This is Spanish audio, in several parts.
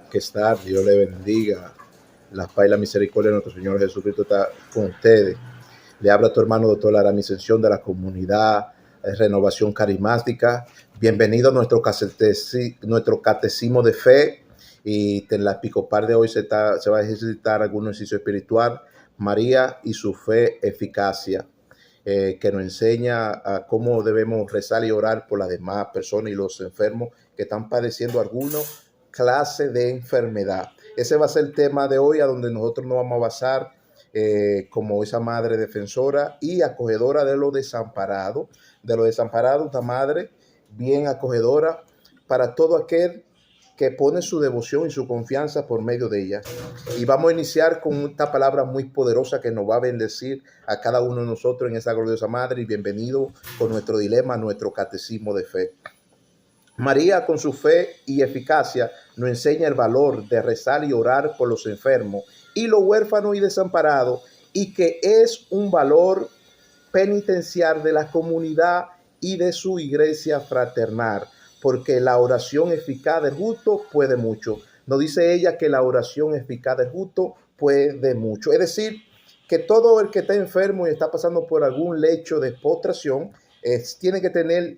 Que está, Dios le bendiga. La paz y la misericordia de nuestro Señor Jesucristo está con ustedes. Le habla tu hermano doctor Lara Ascensión de la comunidad Renovación Carismática. Bienvenido a nuestro catecismo de fe. Y en la episcopal de hoy se va a ejercitar algún ejercicio espiritual, María y su fe eficacia, que nos enseña a cómo debemos rezar y orar por las demás personas y los enfermos que están padeciendo algunos clase de enfermedad. Ese va a ser el tema de hoy, a donde nosotros nos vamos a basar como esa madre defensora y acogedora de los desamparados. Una madre bien acogedora para todo aquel que pone su devoción y su confianza por medio de ella. Y vamos a iniciar con esta palabra muy poderosa que nos va a bendecir a cada uno de nosotros en esa gloriosa madre. Y bienvenido con nuestro dilema, nuestro catecismo de fe. María, con su fe y eficacia, nos enseña el valor de rezar y orar por los enfermos y los huérfanos y desamparados, y que es un valor penitencial de la comunidad y de su iglesia fraternal, porque la oración eficaz del justo puede mucho. Nos dice ella que la oración eficaz del justo puede mucho. Es decir, que todo el que está enfermo y está pasando por algún lecho de postración tiene que tener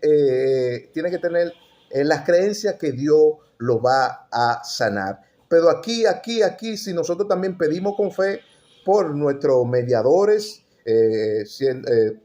las creencias que Dios lo va a sanar. Pero aquí, si nosotros también pedimos con fe por nuestros mediadores,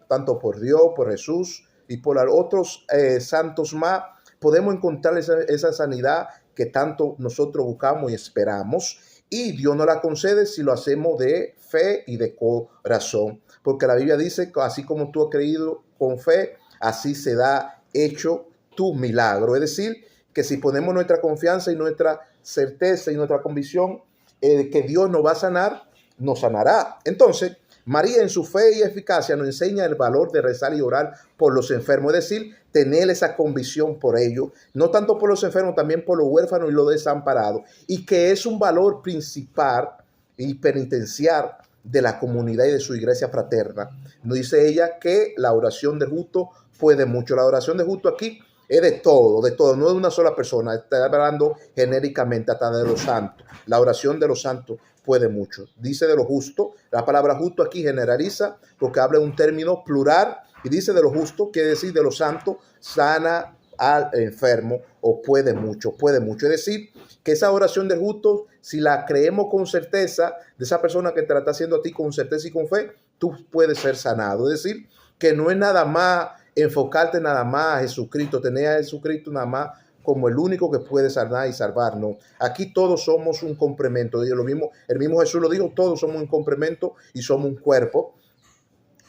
tanto por Dios, por Jesús y por otros santos más, podemos encontrar esa sanidad que tanto nosotros buscamos y esperamos. Y Dios nos la concede si lo hacemos de fe y de corazón. Porque la Biblia dice que así como tú has creído con fe, así se da hecho tu milagro. Es decir, que si ponemos nuestra confianza y nuestra certeza y nuestra convicción que Dios nos va a sanar, nos sanará. Entonces, María en su fe y eficacia nos enseña el valor de rezar y orar por los enfermos, es decir, tener esa convicción por ellos, no tanto por los enfermos, también por los huérfanos y los desamparados, y que es un valor principal y penitencial de la comunidad y de su iglesia fraterna. Nos dice ella que la oración del justo puede mucho. La oración del justo aquí es de todo, no es de una sola persona, está hablando genéricamente hasta de los santos. La oración de los santos puede mucho. Dice de lo justo, la palabra justo aquí generaliza porque habla de un término plural y dice de lo justo, quiere decir de los santos, sana al enfermo o puede mucho. Es decir, que esa oración del justo, si la creemos con certeza, de esa persona que te la está haciendo a ti con certeza y con fe, tú puedes ser sanado. Es decir, que no es nada más enfocarte nada más a Jesucristo, tener a Jesucristo nada más como el único que puede sanar y salvarnos. Aquí todos somos un complemento. El mismo Jesús lo dijo, todos somos un complemento y somos un cuerpo.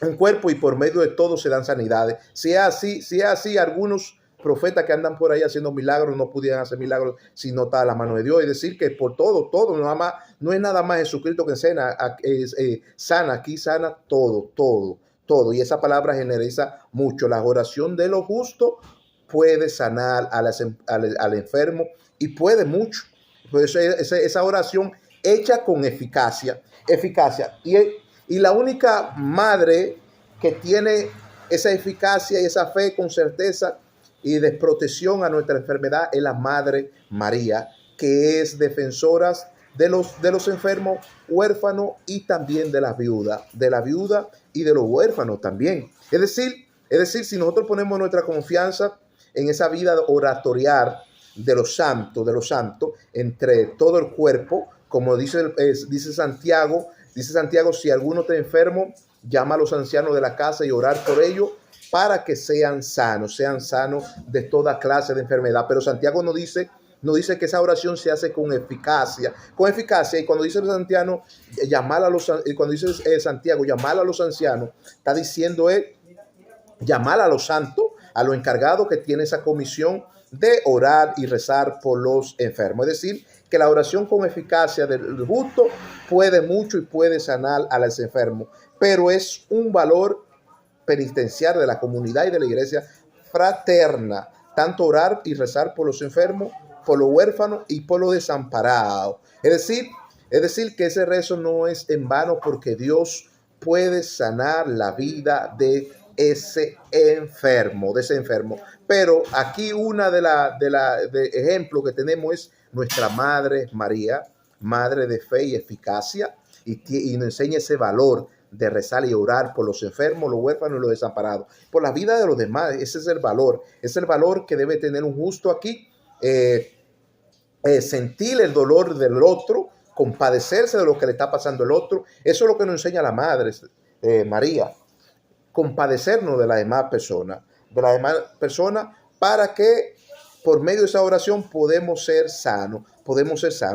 Y por medio de todos se dan sanidades. Si es así, algunos profetas que andan por ahí haciendo milagros no pudieran hacer milagros si no está a la mano de Dios. Es decir, que por todo, no es nada más Jesucristo que sana, aquí sana todo. Y esa palabra generaliza mucho. La oración de los justos puede sanar al enfermo y puede mucho. Pues esa oración hecha con eficacia. Y la única madre que tiene esa eficacia y esa fe con certeza y de protección a nuestra enfermedad es la Madre María, que es defensora de los enfermos, huérfanos y también de la viuda y de los huérfanos también. Es decir, si nosotros ponemos nuestra confianza en esa vida oratorial de los santos, entre todo el cuerpo, como dice Santiago, si alguno está enfermo, llama a los ancianos de la casa y orar por ellos para que sean sanos de toda clase de enfermedad. Pero Santiago nos dice que esa oración se hace con eficacia. Y cuando dice Santiago, llamar a los ancianos, está diciendo llamar a los santos, a los encargados que tienen esa comisión de orar y rezar por los enfermos. Es decir, que la oración con eficacia del justo puede mucho y puede sanar a los enfermos, pero es un valor penitencial de la comunidad y de la iglesia fraterna, tanto orar y rezar por los enfermos, por los huérfanos y por los desamparados. Es decir, que ese rezo no es en vano, porque Dios puede sanar la vida de ese enfermo. Pero aquí una de ejemplos que tenemos es nuestra Madre María, Madre de fe y eficacia, y nos enseña ese valor de rezar y orar por los enfermos, los huérfanos y los desamparados, por la vida de los demás. Ese es el valor que debe tener un justo aquí, sentir el dolor del otro, compadecerse de lo que le está pasando al otro. Eso es lo que nos enseña la Madre María, compadecernos de las demás personas, para que por medio de esa oración podemos ser sanos.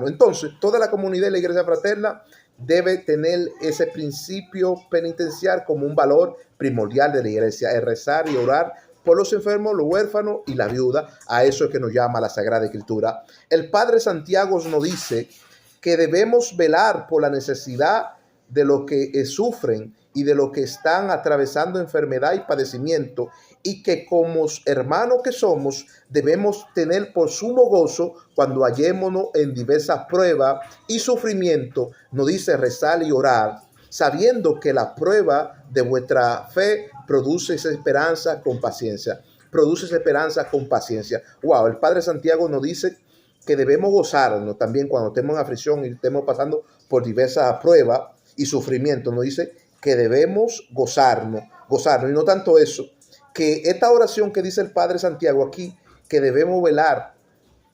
Entonces, toda la comunidad de la Iglesia Fraterna debe tener ese principio penitencial como un valor primordial de la iglesia, es rezar y orar por los enfermos, los huérfanos y la viuda. A eso es que nos llama la Sagrada Escritura. El Padre Santiago nos dice que debemos velar por la necesidad de los que sufren y de los que están atravesando enfermedad y padecimiento, y que como hermanos que somos debemos tener por sumo gozo cuando hallémonos en diversas pruebas y sufrimiento. Nos dice rezar y orar, sabiendo que la prueba de vuestra fe produce esa esperanza con paciencia. Wow, el Padre Santiago nos dice que debemos gozarnos también cuando estemos en aflicción y estemos pasando por diversas pruebas y sufrimiento. Nos dice que debemos gozarnos. Y no tanto eso, que esta oración que dice el Padre Santiago aquí, que debemos velar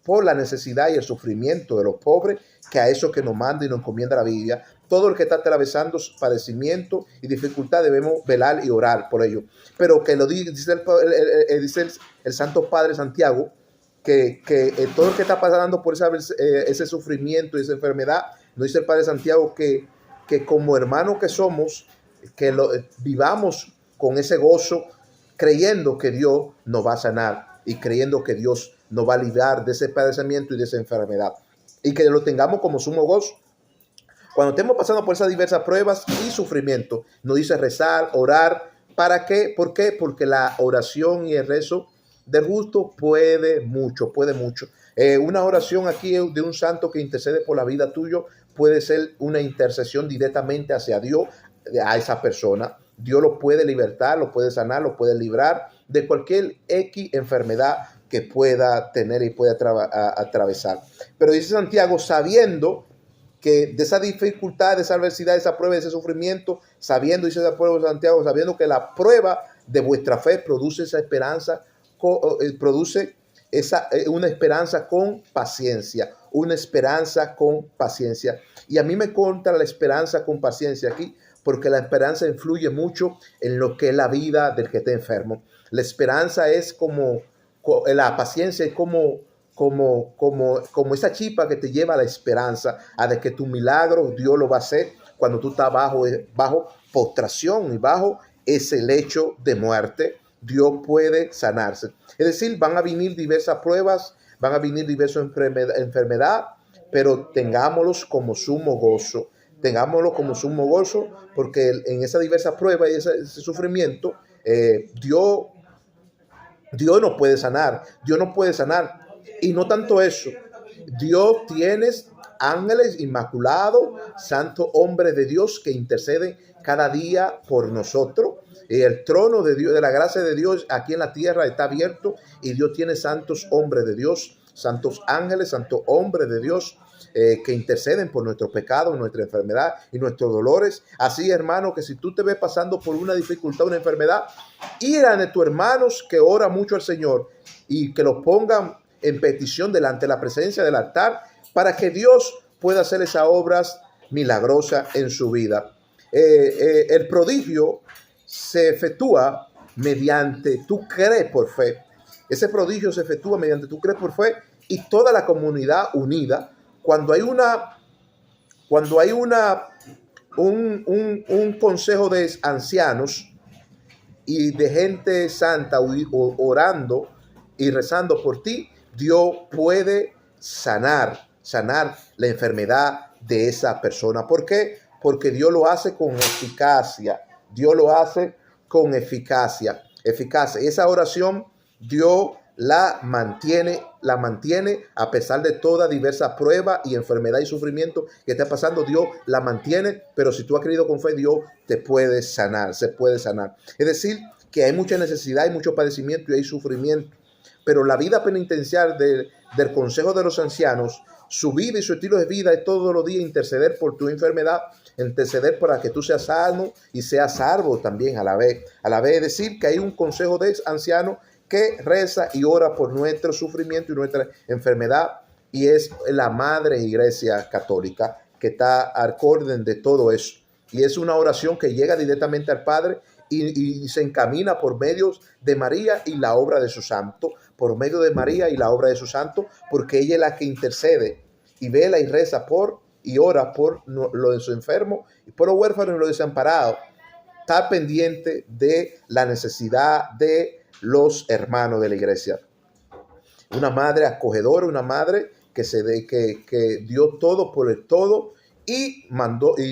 por la necesidad y el sufrimiento de los pobres, que a eso que nos manda y nos encomienda la Biblia. Todo el que está atravesando padecimiento y dificultad debemos velar y orar por ello. Pero que lo dice el Santo Padre Santiago, que todo el que está pasando por ese sufrimiento y esa enfermedad, nos dice el Padre Santiago que como hermanos que somos, que vivamos con ese gozo, creyendo que Dios nos va a sanar y creyendo que Dios nos va a librar de ese padecimiento y de esa enfermedad, y que lo tengamos como sumo gozo cuando estemos pasando por esas diversas pruebas y sufrimiento. Nos dice rezar, orar. ¿Para qué? ¿Por qué? Porque la oración y el rezo del justo puede mucho. Una oración aquí de un santo que intercede por la vida tuya puede ser una intercesión directamente hacia Dios, a esa persona. Dios lo puede libertar, lo puede sanar, lo puede librar de cualquier X enfermedad que pueda tener y pueda atravesar. Pero dice Santiago, sabiendo que de esa dificultad, de esa adversidad, de esa prueba, de ese sufrimiento, dice el pueblo de Santiago, sabiendo que la prueba de vuestra fe produce esa esperanza, una esperanza con paciencia, Y a mí me conta la esperanza con paciencia aquí, porque la esperanza influye mucho en lo que es la vida del que está enfermo. La esperanza es la paciencia es como esa chispa que te lleva a la esperanza, a de que tu milagro Dios lo va a hacer cuando tú estás bajo postración y bajo ese lecho de muerte. Dios puede sanarse. Es decir, van a venir diversas pruebas, van a venir diversas enfermedades, pero tengámoslos como sumo gozo. Porque en esa diversa prueba y ese sufrimiento, Dios nos puede sanar. Y no tanto eso, Dios tiene ángeles inmaculados, santos hombres de Dios que interceden cada día por nosotros. Y el trono de Dios, de la gracia de Dios aquí en la tierra está abierto, y Dios tiene santos hombres de Dios, santos ángeles, santos hombres de Dios, que interceden por nuestros pecados, nuestra enfermedad y nuestros dolores. Así, hermano, que si tú te ves pasando por una dificultad, una enfermedad, ir a tus hermanos que ora mucho al Señor y que los pongan en petición delante de la presencia del altar, para que Dios pueda hacer esas obras milagrosas en su vida. El prodigio se efectúa mediante tú crees por fe. Ese prodigio se efectúa mediante tú crees por fe, y toda la comunidad unida. Cuando hay un consejo de ancianos y de gente santa orando y rezando por ti, Dios puede sanar la enfermedad de esa persona. ¿Por qué? Porque Dios lo hace con eficacia. Y esa oración Dios la mantiene a pesar de toda diversa prueba y enfermedad y sufrimiento que esté pasando. Dios la mantiene, pero si tú has creído con fe, Dios te puede sanar, se puede sanar. Es decir, que hay mucha necesidad, hay mucho padecimiento y hay sufrimiento, pero la vida penitencial del Consejo de los Ancianos su vida y su estilo de vida es todos los días interceder por tu enfermedad, interceder para que tú seas sano y seas salvo también a la vez. A la vez es decir que hay un consejo de ancianos que reza y ora por nuestro sufrimiento y nuestra enfermedad, y es la Madre Iglesia Católica que está al orden de todo eso. Y es una oración que llega directamente al Padre y se encamina por medio de María y la obra de su santo, por medio de María y la obra de su santo, porque ella es la que intercede y vela y reza por y ora por los enfermos y por los huérfanos y los desamparados. Está pendiente de la necesidad de los hermanos de la iglesia. Una madre acogedora, una madre que dio todo por el todo y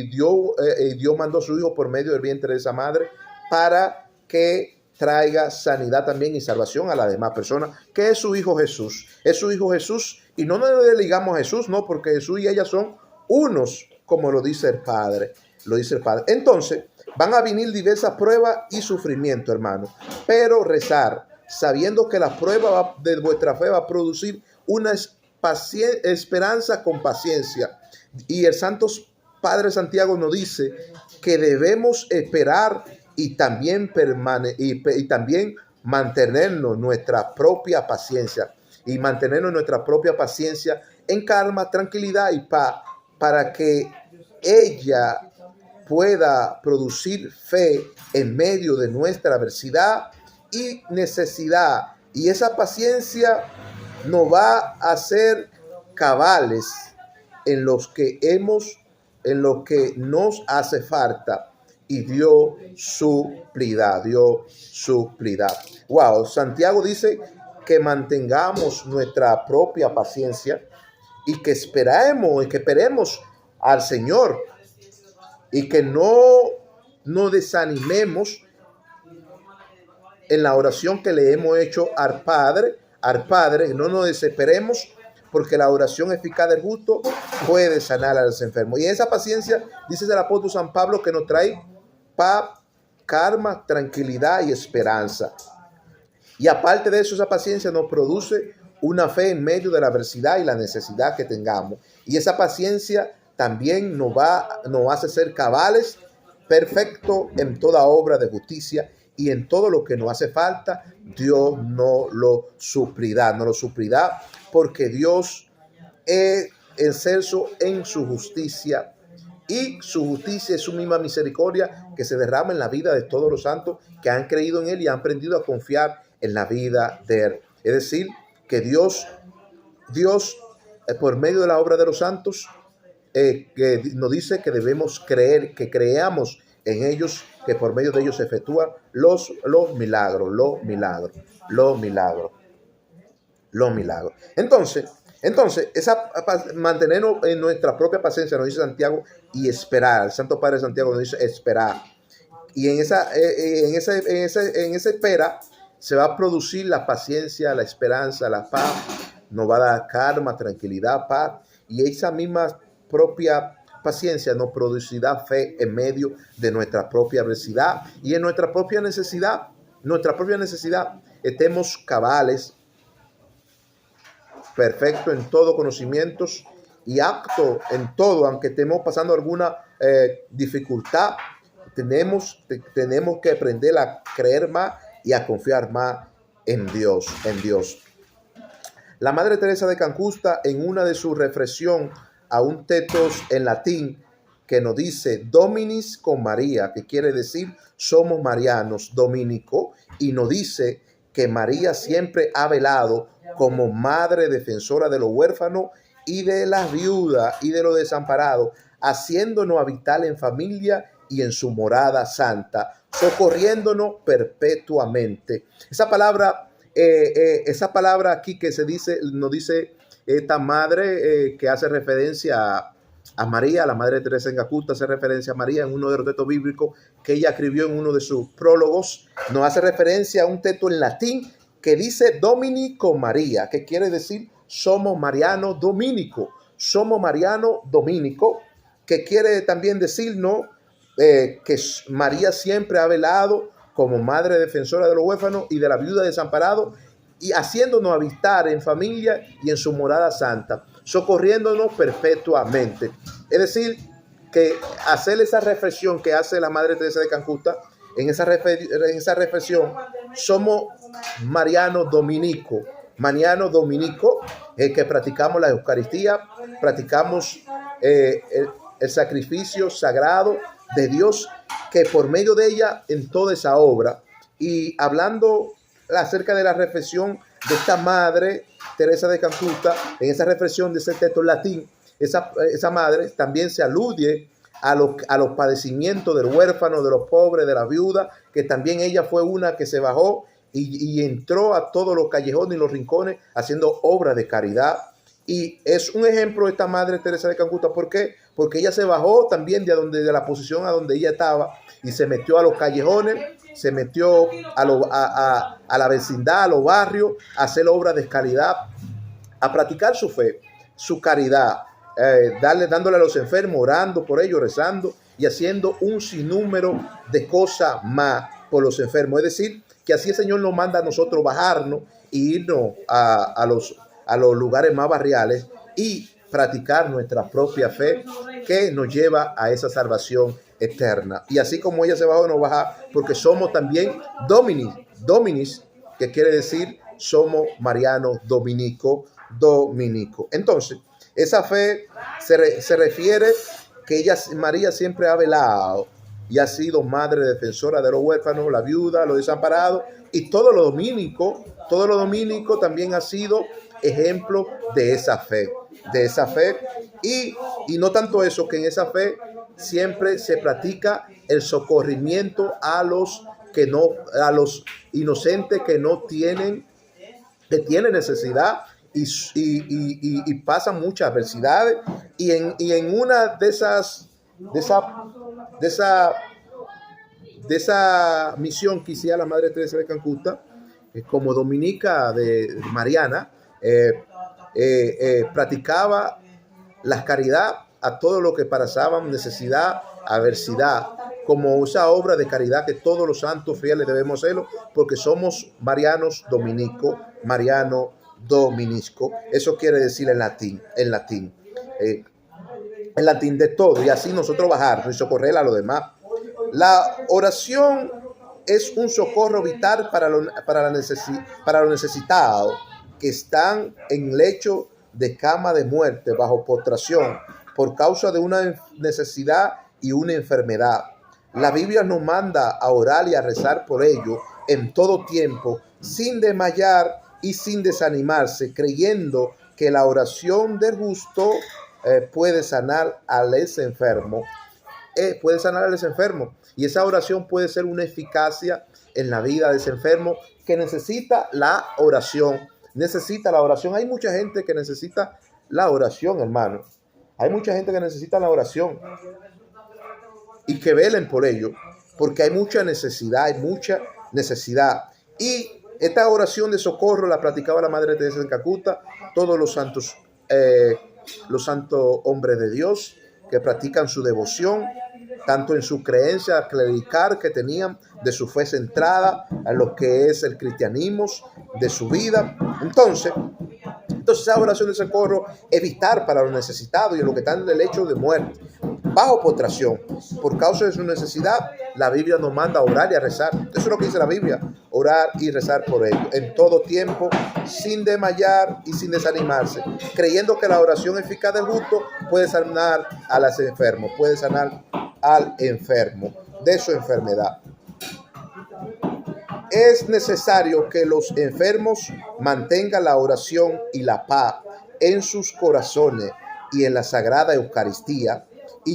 Dios mandó a su hijo por medio del vientre de esa madre para que traiga sanidad también y salvación a las demás personas, que es su hijo Jesús. Es su hijo Jesús, y no nos ligamos a Jesús, no, porque Jesús y ella son unos, como lo dice el Padre. Lo dice el Padre. Entonces, van a venir diversas pruebas y sufrimiento, hermano, pero rezar, sabiendo que la prueba de vuestra fe va a producir una esperanza con paciencia. Y el Santo Padre Santiago nos dice que debemos esperar y también también mantenernos nuestra propia paciencia en calma, tranquilidad y paz, para que ella pueda producir fe en medio de nuestra adversidad y necesidad. Y esa paciencia nos va a hacer cabales en lo que nos hace falta, y Dios suplirá. Wow, Santiago dice que mantengamos nuestra propia paciencia y que esperemos al Señor, y que no nos desanimemos en la oración que le hemos hecho al Padre, no nos desesperemos, porque la oración eficaz del justo puede sanar a los enfermos. Y esa paciencia, dice el apóstol San Pablo, que nos trae paz, calma, tranquilidad y esperanza. Y aparte de eso, esa paciencia nos produce una fe en medio de la adversidad y la necesidad que tengamos. Y esa paciencia también nos hace ser cabales, perfectos en toda obra de justicia, y en todo lo que nos hace falta, Dios nos lo suplirá. Porque Dios es excelso en su justicia, y su justicia es su misma misericordia que se derrama en la vida de todos los santos que han creído en Él y han aprendido a confiar en la vida de Él. Es decir, que Dios por medio de la obra de los santos, que nos dice que debemos creer, que creamos en ellos, que por medio de ellos se efectúan los milagros. Entonces, mantenernos en nuestra propia paciencia, nos dice Santiago, y esperar. El Santo Padre Santiago nos dice esperar. Y en esa espera se va a producir la paciencia, la esperanza, la paz. Nos va a dar calma, tranquilidad, paz. Y esa misma propia paciencia nos producirá fe en medio de nuestra propia adversidad y en nuestra propia necesidad. Estemos cabales, perfecto en todo conocimientos y apto en todo, aunque estemos pasando alguna dificultad. Tenemos que aprender a creer más y a confiar más en Dios. La Madre Teresa de Calcuta, en una de sus reflexiones a un texto en latín que nos dice Dominis con María, que quiere decir somos marianos, dominico, y nos dice que María siempre ha velado como madre defensora de los huérfanos y de las viudas y de los desamparados, haciéndonos habitar en familia y en su morada santa, socorriéndonos perpetuamente. Esa palabra aquí que nos dice esta madre, que hace referencia a María, la Madre Teresa de Calcuta, hace referencia a María en uno de los textos bíblicos que ella escribió en uno de sus prólogos. Nos hace referencia a un texto en latín que dice Domini con María, que quiere decir somos marianos dominicos. Que quiere también decir, ¿no?, que María siempre ha velado como madre defensora de los huérfanos y de la viuda desamparado, y haciéndonos habitar en familia y en su morada santa, socorriéndonos perpetuamente. Es decir, que hacer esa reflexión que hace la Madre Teresa de Calcuta, en esa reflexión, somos marianos dominicos, que practicamos la Eucaristía, practicamos el sacrificio sagrado de Dios, que por medio de ella en toda esa obra. Y hablando acerca de la reflexión de esta Madre Teresa de Calcuta, en esa reflexión de ese texto en latín, esa madre también se alude a los padecimientos del huérfano, de los pobres, de la viuda, que también ella fue una que se bajó y entró a todos los callejones y los rincones haciendo obras de caridad. Y es un ejemplo esta Madre Teresa de Calcuta. ¿Por qué? Porque ella se bajó también de la posición a donde ella estaba y se metió a los callejones, se metió a la vecindad, a los barrios, a hacer obras de caridad, a practicar su fe, su caridad, dándole a los enfermos, orando por ellos, rezando y haciendo un sinnúmero de cosas más por los enfermos. Es decir, que así el Señor nos manda a nosotros bajarnos e irnos a los lugares más barriales y practicar nuestra propia fe que nos lleva a esa salvación eterna. Y así como ella se bajó, nos baja, porque somos también dominis, que quiere decir somos marianos dominico. Entonces, esa fe se refiere que María siempre ha velado y ha sido madre defensora de los huérfanos, la viuda, los desamparados, y todos los dominicos también ha sido ejemplo de esa fe, y no tanto eso, que en esa fe siempre se practica el socorrimiento a los inocentes que tienen necesidad y pasan muchas adversidades, y en una de esa misión que hacía la Madre Teresa de Calcuta, como dominica de Mariana, practicaba la caridad a todo lo que pasaban necesidad, adversidad, como esa obra de caridad que todos los santos fieles debemos hacerlo, porque somos marianos dominicos, eso quiere decir en latín de todo, y así nosotros bajar y socorrer a los demás. La oración es un socorro vital para los necesitados que están en lecho de cama de muerte, bajo postración, por causa de una necesidad y una enfermedad. La Biblia nos manda a orar y a rezar por ellos en todo tiempo, sin desmayar y sin desanimarse, creyendo que la oración del justo puede sanar al enfermo. Y esa oración puede ser una eficacia en la vida de ese enfermo que necesita la oración. Hay mucha gente que necesita la oración, hermano. Hay mucha gente que necesita la oración, y que velen por ello, porque hay mucha necesidad. Y esta oración de socorro la practicaba la Madre Teresa de Calcuta, todos los santos hombres de Dios que practican su devoción, tanto en su creencia clerical que tenían, de su fe centrada en lo que es el cristianismo, de su vida. Entonces esa oración de socorro, evitar para los necesitados y los que están en el lecho de muerte, bajo postración, por causa de su necesidad, la Biblia nos manda a orar y a rezar. Eso es lo que dice la Biblia: orar y rezar por ellos, en todo tiempo, sin desmayar y sin desanimarse, creyendo que la oración eficaz del justo puede sanar a los enfermos, puede sanar al enfermo de su enfermedad. Es necesario que los enfermos mantengan la oración y la paz en sus corazones y en la Sagrada Eucaristía,